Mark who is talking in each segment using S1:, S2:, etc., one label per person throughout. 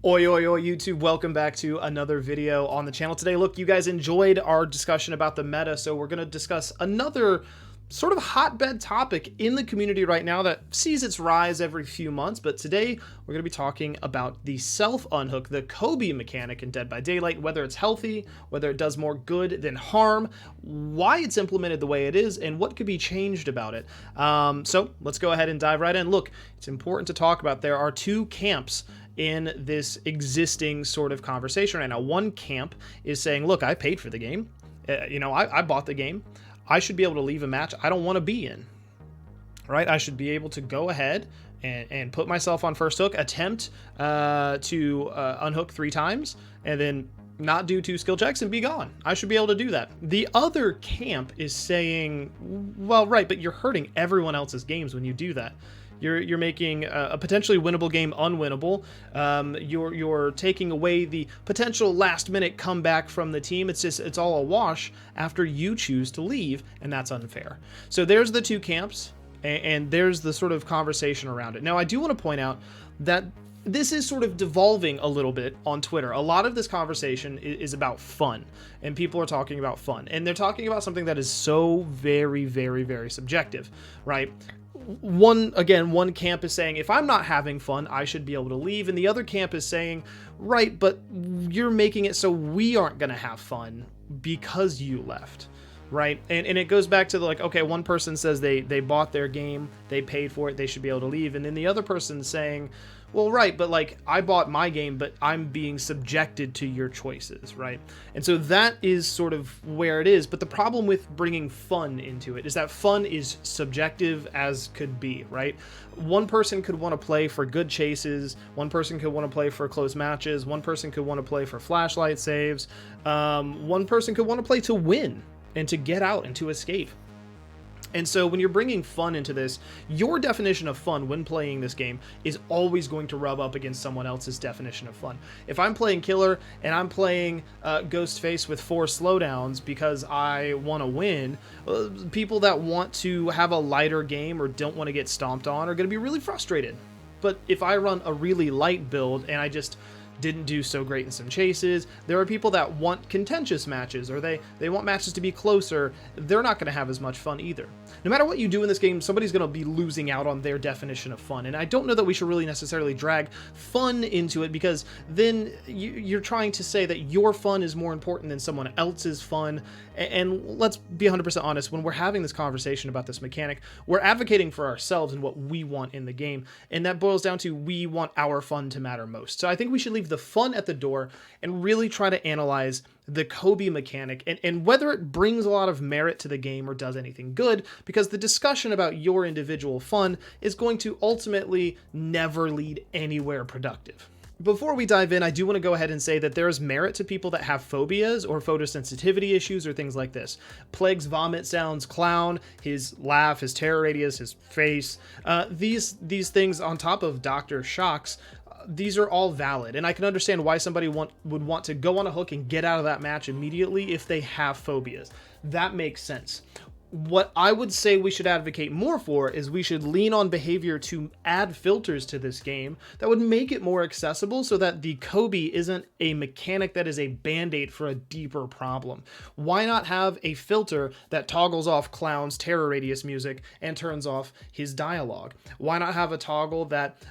S1: Oi, oi, oi, YouTube. Welcome back to another video on the channel today. Look, you guys enjoyed our discussion about the meta, so we're going to discuss another sort of hotbed topic in the community right now that sees its rise every few months. But today we're going to be talking about the self unhook, the Kobe mechanic in Dead by Daylight, whether it's healthy, whether it does more good than harm, why it's implemented the way it is, and what could be changed about it. So let's go ahead and dive right in. Look, it's important to talk about there are two camps in this existing sort of conversation right now. One camp is saying, look, I paid for the game. I bought the game. I should be able to leave a match I don't want to be in, right? I should be able to go ahead and put myself on first hook, attempt to unhook 3 times, and then not do 2 skill checks and be gone. I should be able to do that. The other camp is saying, well, right, but you're hurting everyone else's games when you do that. You're making a potentially winnable game unwinnable. You're taking away the potential last-minute comeback from the team. It's all a wash after you choose to leave, and that's unfair. So there's the two camps, and there's the sort of conversation around it. Now, I do want to point out that this is sort of devolving a little bit on Twitter. A lot of this conversation is about fun, and people are talking about fun, and they're talking about something that is so very, very, very subjective, right? One camp is saying, if I'm not having fun, I should be able to leave. And the other camp is saying, right, but you're making it so we aren't going to have fun because you left, right? And it goes back to okay, one person says they bought their game, they paid for it, they should be able to leave. And then the other person's saying, well, right, but I bought my game, but I'm being subjected to your choices, right? And so that is sort of where it is. But the problem with bringing fun into it is that fun is subjective as could be, right? One person could want to play for good chases. One person could want to play for close matches. One person could want to play for flashlight saves. One person could want to play to win and to get out and to escape. And so when you're bringing fun into this, your definition of fun when playing this game is always going to rub up against someone else's definition of fun. If I'm playing Killer and I'm playing Ghostface with 4 slowdowns because I want to win, people that want to have a lighter game or don't want to get stomped on are going to be really frustrated. But if I run a really light build and I just didn't do so great in some chases, there are people that want contentious matches, or they want matches to be closer. They're not going to have as much fun either. No matter what you do in this game, somebody's going to be losing out on their definition of fun. And I don't know that we should really necessarily drag fun into it, because then you're trying to say that your fun is more important than someone else's fun. And let's be 100% honest, when we're having this conversation about this mechanic, we're advocating for ourselves and what we want in the game. And that boils down to, we want our fun to matter most. So I think we should leave the fun at the door and really try to analyze the Kobe mechanic and whether it brings a lot of merit to the game or does anything good, because the discussion about your individual fun is going to ultimately never lead anywhere productive. Before we dive in, I do want to go ahead and say that there is merit to people that have phobias or photosensitivity issues or things like this. Plague's vomit sounds, Clown, his laugh, his terror radius, his face, these things on top of Dr. Shock's, these are all valid, and I can understand why somebody would want to go on a hook and get out of that match immediately if they have phobias. That makes sense. What I would say we should advocate more for is we should lean on behavior to add filters to this game that would make it more accessible, so that the Kobe isn't a mechanic that is a band-aid for a deeper problem. Why not have a filter that toggles off Clown's terror radius music and turns off his dialogue? Why not have a toggle that,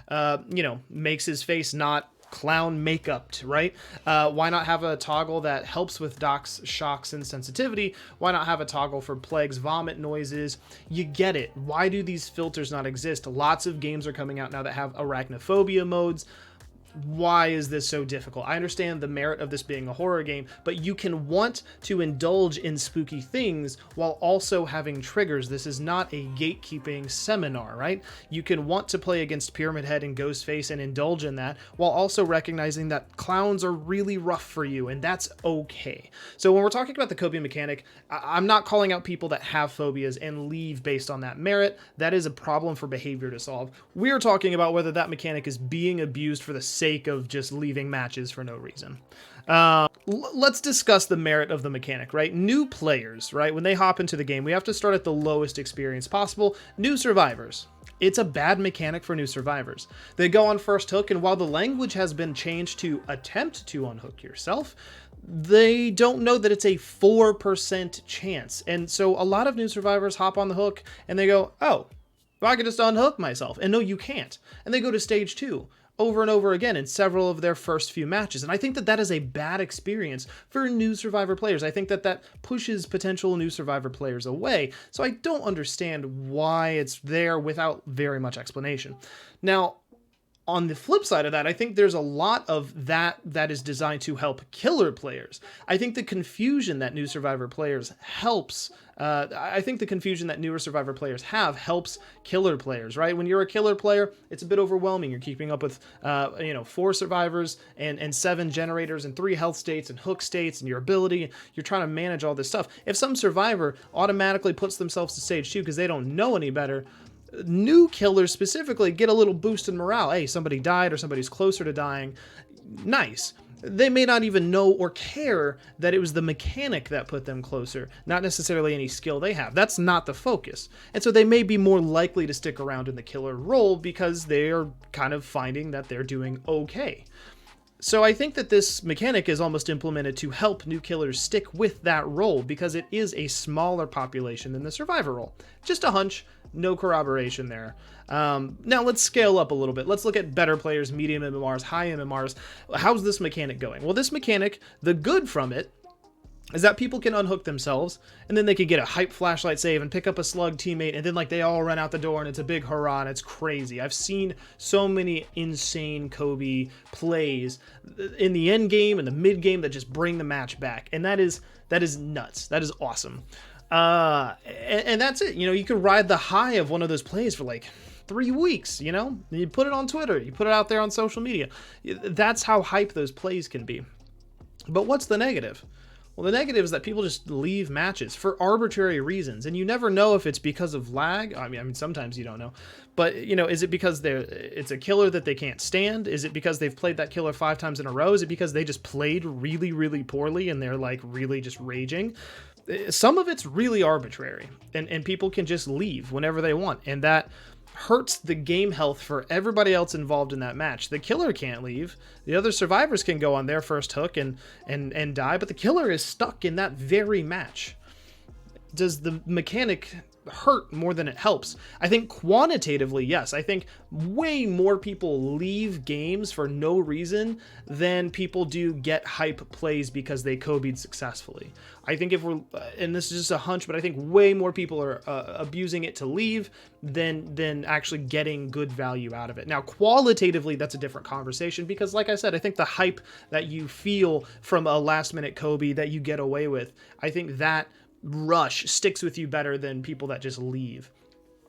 S1: makes his face not Clown makeup, right? Why not have a toggle that helps with Doc's shocks and sensitivity? Why not have a toggle for Plague's vomit noises? You get it. Why do these filters not exist? Lots of games are coming out now that have arachnophobia modes. Why is this so difficult? I understand the merit of this being a horror game, but you can want to indulge in spooky things while also having triggers. This is not a gatekeeping seminar, right? You can want to play against Pyramid Head and Ghostface and indulge in that while also recognizing that clowns are really rough for you, and that's okay. So when we're talking about the Kobe mechanic, I'm not calling out people that have phobias and leave based on that merit. That is a problem for behavior to solve. We're talking about whether that mechanic is being abused for the sake of just leaving matches for no reason. Let's discuss the merit of the mechanic, right? New players, right? When they hop into the game, we have to start at the lowest experience possible. New survivors. it's a bad mechanic for new survivors. They go on first hook, and while the language has been changed to attempt to unhook yourself, they don't know that it's a 4% chance. And so a lot of new survivors hop on the hook and they go, oh, well, I can just unhook myself. And no, you can't. And they go to stage 2 over and over again in several of their first few matches. And I think that that is a bad experience for new survivor players. I think that that pushes potential new survivor players away. So I don't understand why it's there without very much explanation. Now, on the flip side of that, I think there's a lot of that is designed to help killer players. I think the confusion that new survivor players helps. I think the confusion that newer survivor players have helps killer players, right? When you're a killer player, it's a bit overwhelming. You're keeping up with, 4 survivors and 7 generators and 3 health states and hook states and your ability. You're trying to manage all this stuff. If some survivor automatically puts themselves to stage 2 because they don't know any better, new killers specifically get a little boost in morale. Hey, somebody died or somebody's closer to dying. Nice. They may not even know or care that it was the mechanic that put them closer, not necessarily any skill they have. That's not the focus. And so they may be more likely to stick around in the killer role because they are kind of finding that they're doing okay. So I think that this mechanic is almost implemented to help new killers stick with that role because it is a smaller population than the survivor role. Just a hunch, no corroboration there. Now let's scale up a little bit. Let's look at better players, medium MMRs, high MMRs. How's this mechanic going? Well, this mechanic, the good from it is that people can unhook themselves and then they can get a hype flashlight save and pick up a slug teammate and then like they all run out the door and it's a big hurrah and it's crazy. I've seen so many insane Kobe plays in the end game and the mid game that just bring the match back, and that is nuts. That is awesome. And that's it. You can ride the high of one of those plays for like 3 weeks, you put it on Twitter, you put it out there on social media. That's how hype those plays can be. But what's the negative? Well, the negative is that people just leave matches for arbitrary reasons, and you never know if it's because of lag. I mean, sometimes you don't know, but is it because it's a killer that they can't stand? Is it because they've played that killer 5 times in a row? Is it because they just played really, really poorly and they're like really just raging? Some of it's really arbitrary, and people can just leave whenever they want, and that hurts the game health for everybody else involved in that match. The killer can't leave. The other survivors can go on their first hook and die, but the killer is stuck in that very match. Does the mechanic hurt more than it helps? I think quantitatively, yes. I think way more people leave games for no reason than people do get hype plays because they Kobe'd successfully. I think if we're, and this is just a hunch, but I think way more people are abusing it to leave than actually getting good value out of it. Now, qualitatively, that's a different conversation because, like I said, I think the hype that you feel from a last-minute Kobe that you get away with, I think that rush sticks with you better than people that just leave.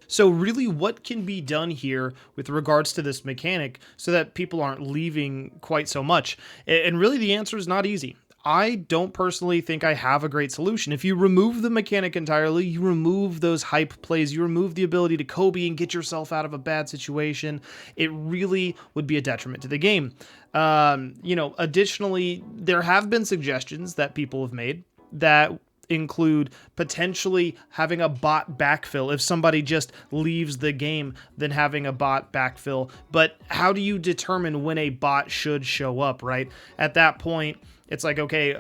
S1: So really, what can be done here with regards to this mechanic so that people aren't leaving quite so much? And really, the answer is not easy. I don't personally think I have a great solution. If you remove the mechanic entirely, you remove those hype plays, you remove the ability to Kobe and get yourself out of a bad situation, it really would be a detriment to the game. Additionally, there have been suggestions that people have made that include potentially having a bot backfill if somebody just leaves the game, then having a bot backfill. But how do you determine when a bot should show up, right? At that point, it's like, okay,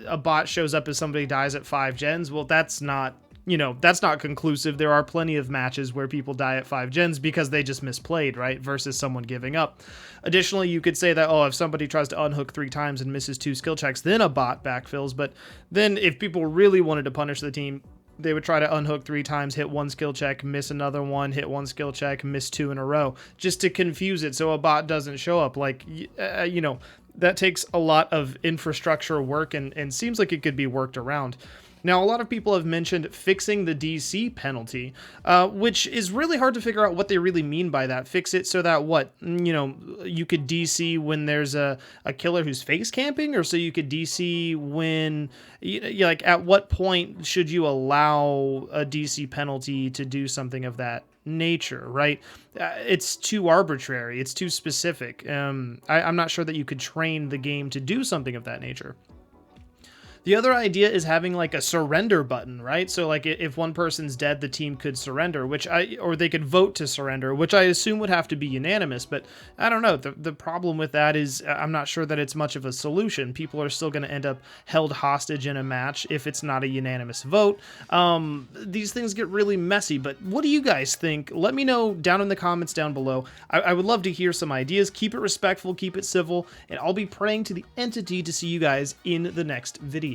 S1: a bot shows up as somebody dies at 5 gens. Well, that's not conclusive. There are plenty of matches where people die at 5 gens because they just misplayed, right? Versus someone giving up. Additionally, you could say that, if somebody tries to unhook 3 times and misses 2 skill checks, then a bot backfills. But then if people really wanted to punish the team, they would try to unhook 3 times, hit 1 skill check, miss another one, hit 1 skill check, miss 2 in a row, just to confuse it so a bot doesn't show up. That takes a lot of infrastructure work and seems like it could be worked around. Now, a lot of people have mentioned fixing the DC penalty, which is really hard to figure out what they really mean by that. Fix it so that you could DC when there's a killer who's face camping, or so you could DC when, at what point should you allow a DC penalty to do something of that nature, right? It's too arbitrary. It's too specific. I'm not sure that you could train the game to do something of that nature. The other idea is having like a surrender button, right? So like if one person's dead, the team could surrender, or they could vote to surrender, which I assume would have to be unanimous, but I don't know. The problem with that is I'm not sure that it's much of a solution. People are still going to end up held hostage in a match if it's not a unanimous vote. These things get really messy, but what do you guys think? Let me know down in the comments down below. I would love to hear some ideas. Keep it respectful, keep it civil, and I'll be praying to the entity to see you guys in the next video.